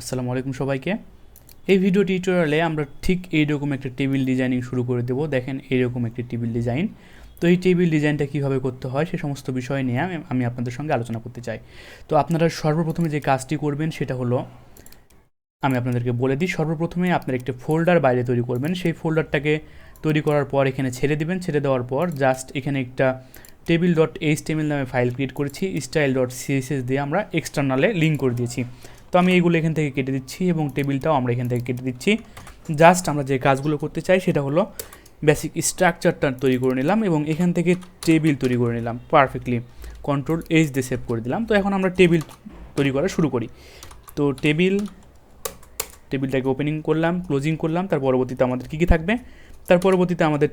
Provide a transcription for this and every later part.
আসসালামু আলাইকুম সবাইকে। এই ভিডিও টিউটোরিয়ালে আমরা ঠিক এইরকম একটা টেবিল ডিজাইনিং শুরু করে দেব। দেখেন এইরকম একটি টেবিল ডিজাইন। তো এই টেবিল ডিজাইনটা কীভাবে করতে হয় সে সমস্ত বিষয় নিয়ে আমি আপনাদের সঙ্গে আলোচনা করতে চাই। তো আপনারা সর্বপ্রথমে যে কাজটি করবেন সেটা হলো, আমি আপনাদেরকে বলে দিই, সর্বপ্রথমে আপনার একটি ফোল্ডার বাইরে তৈরি করবেন। সেই ফোল্ডারটাকে তৈরি করার পর এখানে ছেড়ে দিবেন। ছেড়ে দেওয়ার পর জাস্ট এখানে একটা টেবিল.html নামে ফাইল ক্রিয়েট করেছি, style.css দিয়ে আমরা এক্সটার্নালে লিঙ্ক করে দিয়েছি। তো আমি এইগুলো এখান থেকে কেটে দিচ্ছি এবং টেবিলটাও আমরা এখান থেকে কেটে দিচ্ছি। জাস্ট আমরা যে কাজগুলো করতে চাই সেটা হলো বেসিক স্ট্রাকচারটা তৈরি করে নিলাম এবং এখান থেকে টেবিল তৈরি করে নিলাম পারফেক্টলি। Ctrl+H দিয়ে সেভ করে দিলাম। তো এখন আমরা টেবিল তৈরি করা শুরু করি। তো টেবিলটাকে ওপেনিং করলাম, ক্লোজিং করলাম। তার পরবর্তীতে আমাদের কী কী থাকবে, তার পরবর্তীতে আমাদের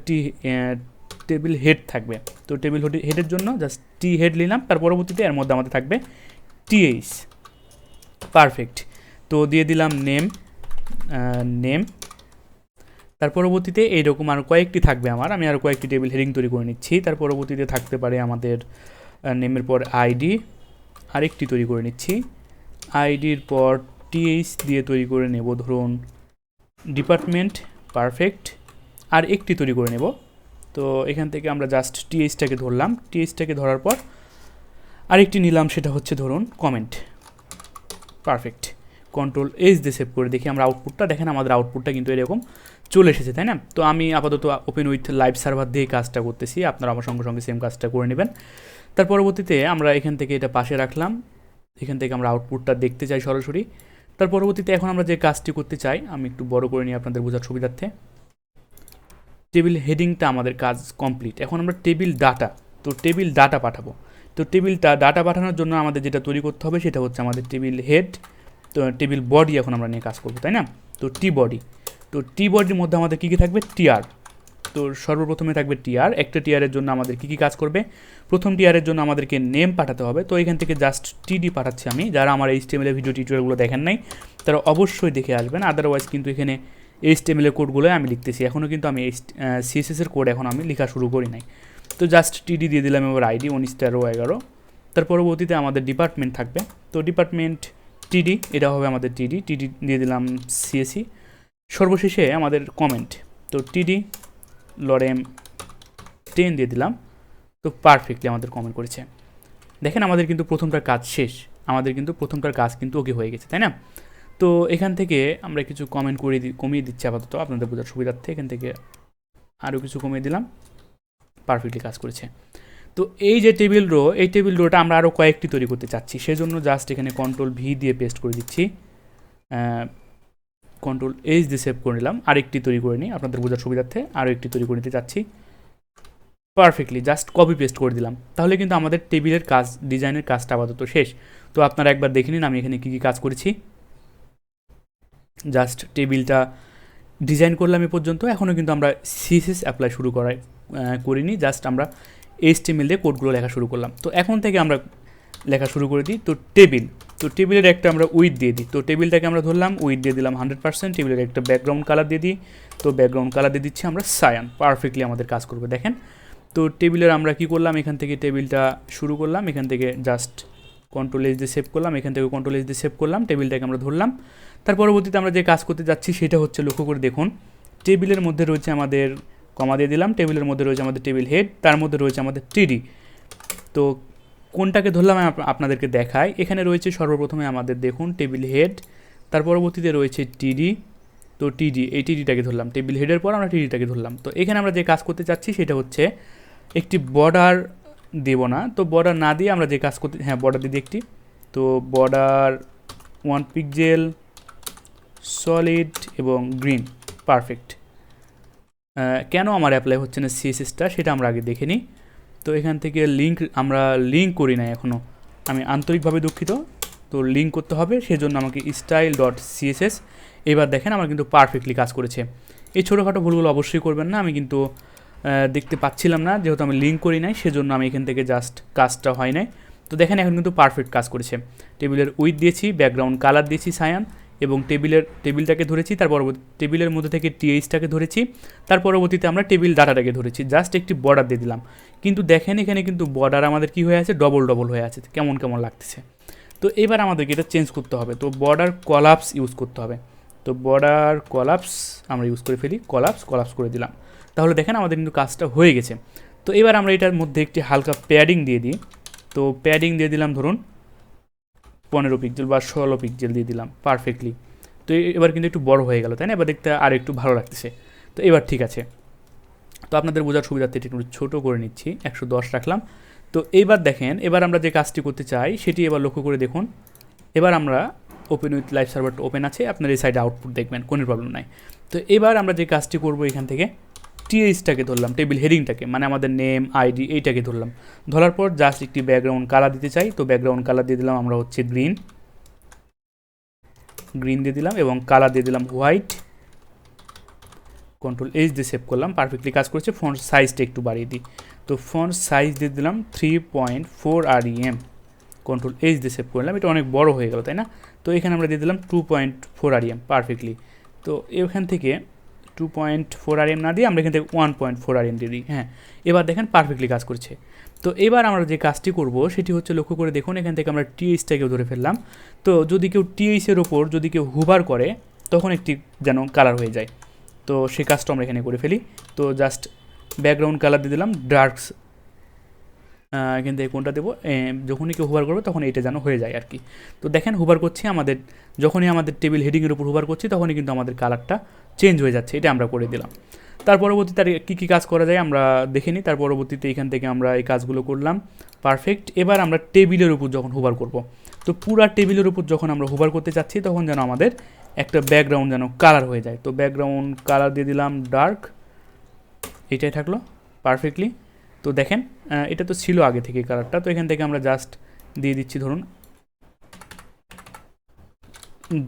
টেবিল হেড থাকবে। তো টেবিল হেডের জন্য জাস্ট টি হেড নিলাম। তার পরবর্তীতে এর মধ্যে আমাদের থাকবে টিএইচ, পারফেক্ট। তো দিয়ে দিলাম নেম। তার পরবর্তীতে এইরকম আরও কয়েকটি থাকবে আমি আরও কয়েকটি টেবিল হেডিং তৈরি করে নিচ্ছি। তার পরবর্তীতে থাকতে পারে আমাদের নেমের পর আইডি, আরেকটি তৈরি করে নিচ্ছি। আইডির পর টিএইচ দিয়ে তৈরি করে নেব ধরুন ডিপার্টমেন্ট, পারফেক্ট। আর একটি তৈরি করে নেব। তো এখান থেকে আমরা জাস্ট টিএইচটাকে ধরলাম। টিএইচটাকে ধরার পর আরেকটি নিলাম, সেটা হচ্ছে ধরুন কমেন্ট, পারফেক্ট। Ctrl+H দিয়ে সেভ করে দেখি আমরা আউটপুটটা। দেখেন আমাদের আউটপুটটা কিন্তু এরকম চলে এসেছে, তাই না? তো আমি আপাতত ওপেন উইথ লাইভ সার্ভার দিয়ে কাজটা করতেছি, আপনারা আমার সঙ্গে সঙ্গে সেম কাজটা করে নেবেন। তার পরবর্তীতে আমরা এখান থেকে এটা পাশে রাখলাম। এখান থেকে আমরা আউটপুটটা দেখতে চাই সরাসরি। তার পরবর্তীতে এখন আমরা যে কাজটি করতে চাই, আমি একটু বড় করে নিই আপনাদের বোঝার সুবিধার্থে। টেবিল হেডিংটা আমাদের কাজ কমপ্লিট। এখন আমরা টেবিল ডাটা পাঠাবো। তো ডাটা পাঠানোর জন্য আমাদের যেটা তৈরি করতে হবে সেটা হচ্ছে আমাদের টেবিল হেড। তো টেবিল বডি এখন আমরা নিয়ে কাজ করবো, তাই না? তো টি বডির মধ্যে আমাদের কী কী থাকবে, টিআর। তো সর্বপ্রথমে থাকবে টিআর। একটা টিআরের জন্য আমাদের কী কী কাজ করবে, প্রথম টিআরের জন্য আমাদেরকে নেম পাঠাতে হবে। তো এখান থেকে জাস্ট টিডি পাঠাচ্ছি আমি। যারা আমার HTML ভিডিও টিউটোরিয়ালগুলো দেখেন নাই তারা অবশ্যই দেখে আসবেন, আদারওয়াইজ কিন্তু এখানে HTML কোডগুলোই আমি লিখতেছি। এখনও কিন্তু আমি CSS কোড এখন আমি লেখা শুরু করি নাই। তো জাস্ট টিডি দিয়ে দিলাম। এবার আইডি 191311। তার পরবর্তীতে আমাদের ডিপার্টমেন্ট থাকবে। তো ডিপার্টমেন্ট টিডি, এটা হবে আমাদের টিডি দিয়ে দিলাম CSE। সর্বশেষে আমাদের কমেন্ট, তো টিডি লরেম 10 দিয়ে দিলাম। তো পারফেক্টলি আমাদের কমেন্ট করেছে। দেখেন আমাদের কিন্তু প্রথমটার কাজ শেষ, প্রথমটার কাজ কিন্তু ওকে হয়ে গেছে, তাই না? তো এখান থেকে আমরা কিছু কমিয়ে দিচ্ছি আপাতত আপনাদের বোঝার সুবিধার্থে। এখান থেকে আরও কিছু কমিয়ে দিলাম, পারফেক্টলি কাজ করেছে। তো এই যে টেবিল রোটা আমরা আরও কয়েকটি তৈরি করতে চাচ্ছি, সেজন্য জাস্ট এখানে Ctrl+V দিয়ে পেস্ট করে দিচ্ছি, Ctrl+H দিয়ে সেভ করে নিলাম। আরেকটি তৈরি করে নিই আপনাদের বোঝার সুবিধার্থে। আরও একটি তৈরি করে নিতে চাচ্ছি, পারফেক্টলি জাস্ট কপি পেস্ট করে দিলাম। তাহলে কিন্তু আমাদের টেবিলের কাজ, ডিজাইনের কাজটা আপাতত শেষ। তো আপনারা একবার দেখে নিন আমি এখানে কী কী কাজ করেছি। জাস্ট টেবিলটা ডিজাইন করলাম এ পর্যন্ত। এখনও কিন্তু আমরা CSS অ্যাপ্লাই শুরু করিনি, জাস্ট আমরা HTML দিয়ে কোডগুলো লেখা শুরু করলাম। তো এখন থেকে আমরা লেখা শুরু করে দিই। তো টেবিলের একটা আমরা উইথ দিয়ে দিই। তো টেবিলটাকে আমরা ধরলাম, উইথ দিয়ে দিলাম 100%। টেবিলের একটা ব্যাকগ্রাউন্ড কালার দিয়ে দিই। তো ব্যাকগ্রাউন্ড কালার দিয়ে দিচ্ছি আমরা সায়ান, পারফেক্টলি আমাদের কাজ করবে। দেখেন তো টেবিলের আমরা কি করলাম, এখান থেকে টেবিলটা শুরু করলাম, এখান থেকে জাস্ট Ctrl+H দিয়ে সেভ করলাম, এখান থেকে Ctrl+H দিয়ে সেভ করলাম। টেবিলটাকে আমরা ধরলাম। তার পরবর্তীতে আমরা যে কাজ করতে যাচ্ছি সেটা হচ্ছে, লক্ষ্য করে দেখুন, টেবিলের মধ্যে রয়েছে আমাদের, কমা দিয়ে দিলাম, টেবিলের মধ্যে রয়েছে আমাদের টেবিল হেড, তার মধ্যে রয়েছে আমাদের টিডি। তো কোনটাকে ধরলাম আমি আপনাদেরকে দেখাই। এখানে রয়েছে সর্বপ্রথমে আমাদের দেখুন টেবিল হেড, তার পরবর্তীতে রয়েছে টিডি। তো এই টিডিটাকে ধরলাম, টেবিল হেডের পর আমরা টিডিটাকে ধরলাম। তো এখানে আমরা যে কাজ করতে চাচ্ছি সেটা হচ্ছে একটি বর্ডার দেব না। তো বর্ডার না দিয়ে আমরা যে কাজ করতে, বর্ডার দিয়ে একটি, তো বর্ডার 1 পিক্সেল, সলিড এবং গ্রিন, পারফেক্ট। কেন আমার অ্যাপ্লাই হচ্ছে না CSSটা সেটা আমরা আগে দেখে নিই। তো এখান থেকে আমরা লিঙ্ক করি না এখনও, আমি আন্তরিকভাবে দুঃখিত। তো লিঙ্ক করতে হবে, সেজন্য আমাকে style.css। এবার দেখেন আমার কিন্তু পারফেক্টলি কাজ করেছে। এই ছোটোখাটো ভুলগুলো অবশ্যই করবেন না। আমি কিন্তু দেখতে পাচ্ছিলাম না, যেহেতু আমি লিঙ্ক করি নাই, সেজন্য আমি এখান থেকে জাস্ট কাজটা হয় নাই। তো দেখেন এখন কিন্তু পারফেক্ট কাজ করেছে। টেবিলের উইথ দিয়েছি, ব্যাকগ্রাউন্ড কালার দিয়েছি সায়ান, এবং টেবিলটাকে ধরেছি। তার পরবর্তী টেবিলের মধ্যে থেকে টিএইচটাকে ধরেছি। তার পরবর্তীতে আমরা টেবিল ডাটাটাকে ধরেছি, জাস্ট একটি বর্ডার দিয়ে দিলাম। কিন্তু দেখেন এখানে কিন্তু বর্ডার আমাদের কি হয়ে আছে, ডবল হয়ে আছে, কেমন লাগতেছে। তো এবার আমাদেরকে এটা চেঞ্জ করতে হবে, তো বর্ডার কলাপস ইউজ করতে হবে। তো বর্ডার কলাপস আমরা ইউজ করে ফেলি, কলাপস করে দিলাম। তাহলে দেখেন আমাদের কিন্তু কাজটা হয়ে গেছে। তো এবার আমরা এটার মধ্যে একটি হালকা প্যাডিং দিয়ে দিই। তো প্যাডিং দিয়ে দিলাম ধরুন 15 পিক্সেল বা 16 পিক্সেল দিয়ে দিলাম পারফেক্টলি। তো এবার কিন্তু একটু বড় হয়ে গেল, তাই না? এবার দেখতে আর একটু ভালো লাগতেছে। তো এবার ঠিক আছে। তো আপনাদের বোঝার সুবিধার্থে একটু ছোটো করে নিচ্ছি, 110 রাখলাম। তো এইবার দেখেন, এবার আমরা যে কাজটি করতে চাই সেটি এবার লক্ষ্য করে দেখুন। এবার আমরা ওপেন উইথ লাইভ সার্ভারটা ওপেন আছে, আপনার এই সাইডে আউটপুট দেখবেন, কোনো প্রবলেম নাই। তো এবার আমরা যে কাজটি করব, এখান থেকে টিএইচটাকে ধরলাম, টেবিল হেডিংটাকে, মানে আমাদের নেম আইডি এইটাকে ধরলাম। ধরার পর জাস্ট একটি ব্যাকগ্রাউন্ড কালার দিতে চাই। তো ব্যাকগ্রাউন্ড কালার দিয়ে দিলাম আমরা হচ্ছে গ্রিন দিয়ে দিলাম, এবং কালার দিয়ে দিলাম হোয়াইট। কন্ট্রোল এইচ দিয়ে সেভ করলাম, পারফেক্টলি কাজ করেছে। ফন্ট সাইজটা একটু বাড়িয়ে দিই। তো ফন্ট সাইজ দিয়ে দিলাম 3.4 REM। কন্ট্রোল এইচ দিয়ে সেভ করলাম, এটা অনেক বড় হয়ে গেল, তাই না? তো এখানে আমরা দিয়ে দিলাম 2.4 REM পারফেক্টলি। তো এখান থেকে 2.4 REM না দিয়ে আমরা এখান থেকে 1.4 REM দিয়ে দিই। হ্যাঁ, এবার দেখেন পারফেক্টলি কাজ করছে। তো এবার আমরা যে কাজটি করব সেটি হচ্ছে, লক্ষ্য করে দেখুন, এখান থেকে আমরা টিএইচটাকেও ধরে ফেললাম। তো যদি কেউ টিএইচের ওপর যদি কেউ হুভার করে, তখন একটি যেন কালার হয়ে যায়। তো সেই কাজটা আমরা এখানে করে ফেলি। তো জাস্ট ব্যাকগ্রাউন্ড কালার দিয়ে দিলাম ডার্কস, এখান থেকে কোনটা দেবো, যখনই কেউ হুভার করবে তখন এইটা যেন হয়ে যায় আর কি। তো দেখেন হুভার করছি, যখনই আমাদের টেবিল হেডিংয়ের উপর হুভার করছি তখনই কিন্তু আমাদের কালারটা চেঞ্জ হয়ে যাচ্ছে। এটা আমরা করে দিলাম। তার পরবর্তীতে আর কী কাজ করা যায় আমরা দেখে নিই। তার পরবর্তীতে এখান থেকে আমরা এই কাজগুলো করলাম পারফেক্ট। এবার আমরা টেবিলের উপর যখন হুভার করব, তো পুরা টেবিলের উপর যখন আমরা হুভার করতে চাচ্ছি তখন যেন আমাদের একটা ব্যাকগ্রাউন্ড যেন কালার হয়ে যায়। তো ব্যাকগ্রাউন্ড কালার দিয়ে দিলাম ডার্ক, এটাই থাকলো পারফেক্টলি। তো দেখেন এটা তো ছিল আগে থেকে কালারটা, তো এখান থেকে আমরা জাস্ট দিয়ে দিচ্ছি ধরুন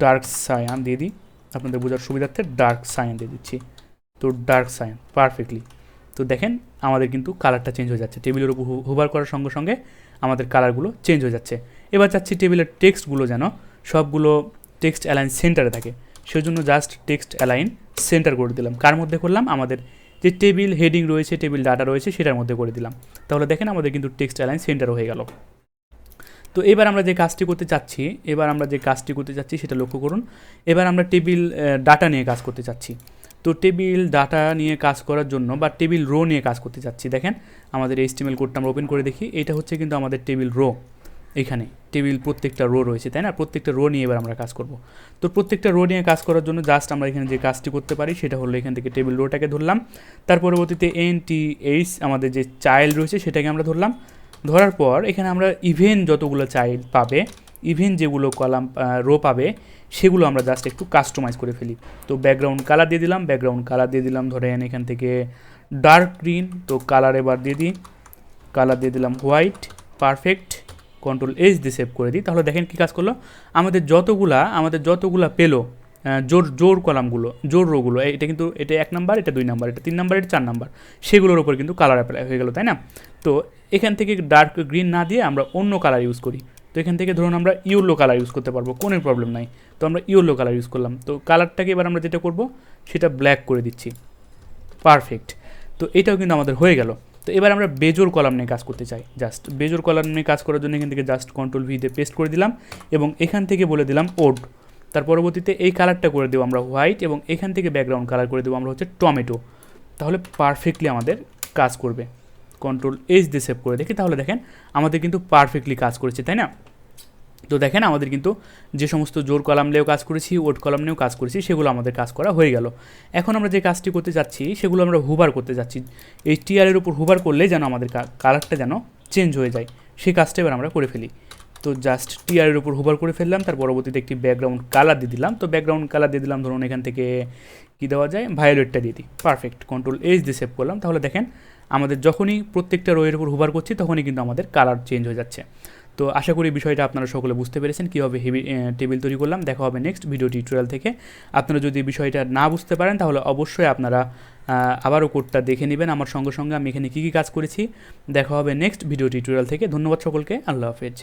ডার্ক সায়ান দিয়ে দিই, আপনাদের বোঝার সুবিধার্থে ডার্ক সায়ান দিয়ে দিচ্ছি। তো ডার্ক সায়ান পারফেক্টলি। তো দেখেন আমাদের কিন্তু কালারটা চেঞ্জ হয়ে যাচ্ছে, টেবিলের উপর হুভার করার সঙ্গে সঙ্গে আমাদের কালারগুলো চেঞ্জ হয়ে যাচ্ছে। এবার চাচ্ছি টেবিলের টেক্সটগুলো যেন সবগুলো টেক্সট অ্যালাইন সেন্টারে থাকে, সেজন্য জাস্ট টেক্সট অ্যালাইন সেন্টার করে দিলাম। কার মধ্যে করলাম? আমাদের যে টেবিল হেডিং রয়েছে, টেবিল ডাটা রয়েছে, সেটার মধ্যে করে দিলাম। তাহলে দেখেন আমাদের কিন্তু টেক্সট অ্যালাইন সেন্টার হয়ে গেল। তো এবার আমরা যে কাজটি করতে চাচ্ছি সেটা লক্ষ্য করুন। এবার আমরা টেবিল ডাটা নিয়ে কাজ করতে চাচ্ছি। তো টেবিল ডাটা নিয়ে কাজ করার জন্য বা টেবিল রো নিয়ে কাজ করতে চাচ্ছি। দেখেন আমাদের HTML কোডটা আমরা ওপেন করে দেখি, এটা হচ্ছে কিন্তু আমাদের টেবিল রো। এখানে টেবিল প্রত্যেকটা রো রয়েছে, তাই না? প্রত্যেকটা রো নিয়ে এবার আমরা কাজ করব। তো প্রত্যেকটা রো নিয়ে কাজ করার জন্য জাস্ট আমরা এখানে যে কাজটি করতে পারি সেটা হলো, এখান থেকে টেবিল রোটাকে ধরলাম। তার পরবর্তীতে NTH আমাদের যে চাইল্ড রয়েছে সেটাকে আমরা ধরলাম। ধরার পর এখানে আমরা ইভেন্ট যতগুলো চাইল্ড পাবে, ইভেন্ট যেগুলো কলাম রো পাবে, সেগুলো আমরা জাস্ট একটু কাস্টমাইজ করে ফেলি। তো ব্যাকগ্রাউন্ড কালার দিয়ে দিলাম ধরেন এখান থেকে ডার্ক গ্রিন। তো কালার এবার দিয়ে দিই, কালার দিয়ে দিলাম হোয়াইট, পারফেক্ট। কন্ট্রোল এইচ দিয়ে সেভ করে দিই। তাহলে দেখেন কী কাজ করলো, আমাদের যতগুলা পেলো জোর কলামগুলো, জোর রোগুলো, এটা 1 নাম্বার, এটা 2 নাম্বার, এটা 3 নাম্বার, এটা 4 নাম্বার, সেগুলোর ওপর কিন্তু কালার অ্যাপ্লাই হয়ে গেল, তাই না? তো এখান থেকে ডার্ক গ্রিন না দিয়ে আমরা অন্য কালার ইউজ করি। তো এখান থেকে ধরুন আমরা ইয়েলো কালার ইউজ করতে পারবো, কোনো প্রবলেম নাই। তো আমরা ইয়েলো কালার ইউজ করলাম। তো কালারটাকে এবার আমরা যেটা করব সেটা ব্ল্যাক করে দিচ্ছি, পারফেক্ট। তো এটাও কিন্তু আমাদের হয়ে গেল। তো এবার আমরা বেজোর কলাম নিয়ে কাজ করতে চাই। জাস্ট বেজোর কলাম নিয়ে কাজ করার জন্য এখান থেকে জাস্ট কন্ট্রোল ভি দিয়ে পেস্ট করে দিলাম, এবং এখান থেকে বলে দিলাম ওড। তার পরবর্তীতে এই কালারটা করে দেবো আমরা হোয়াইট, এবং এখান থেকে ব্যাকগ্রাউন্ড কালার করে দেবো আমরা হচ্ছে টমেটো। তাহলে পারফেক্টলি আমাদের কাজ করবে। কন্ট্রোল এইচ দিয়ে সেভ করে দেখি, তাহলে দেখেন আমাদের কিন্তু পারফেক্টলি কাজ করেছে, তাই না? তো দেখেন আমাদের কিন্তু যে সমস্ত জোর কলাম নিয়েও কাজ করেছি, ওড কলাম নিয়েও কাজ করেছি, সেগুলো আমাদের কাজ করা হয়ে গেল। এখন আমরা যে কাজটি করতে যাচ্ছি সেগুলো আমরা হুভার করতে যাচ্ছি। এই টিআরের উপর হুভার করলে যেন আমাদের কালারটা যেন চেঞ্জ হয়ে যায়, সেই কাজটা এবার আমরা করে ফেলি। তো জাস্ট টিআরের উপর হুভার করে ফেললাম, তার পরবর্তীতে একটি ব্যাকগ্রাউন্ড কালার দিয়ে দিলাম। তো ব্যাকগ্রাউন্ড কালার দিয়ে দিলাম ধরুন এখান থেকে কী দেওয়া যায়, ভায়োলেটটা দিয়ে দিই, পারফেক্ট। কন্ট্রোল এইচ দিয়ে সেভ করলাম। তাহলে দেখেন আমাদের যখনই প্রত্যেকটা রোয়ের উপর হুভার করছি তখনই কিন্তু আমাদের কালার চেঞ্জ হয়ে যাচ্ছে। তো আশা করি বিষয়টা আপনারা সকলে বুঝতে পেরেছেন কীভাবে টেবিল তৈরি করলাম। দেখা হবে নেক্সট ভিডিও টিউটোরিয়াল থেকে। আপনারা যদি বিষয়টা না বুঝতে পারেন তাহলে অবশ্যই আপনারা আবারও কোডটা দেখে নেবেন আমার সঙ্গে সঙ্গে আমি এখানে কী কাজ করেছি। দেখা হবে নেক্সট ভিডিও টিউটোরিয়াল থেকে। ধন্যবাদ সকলকে, আল্লাহ হাফেজ।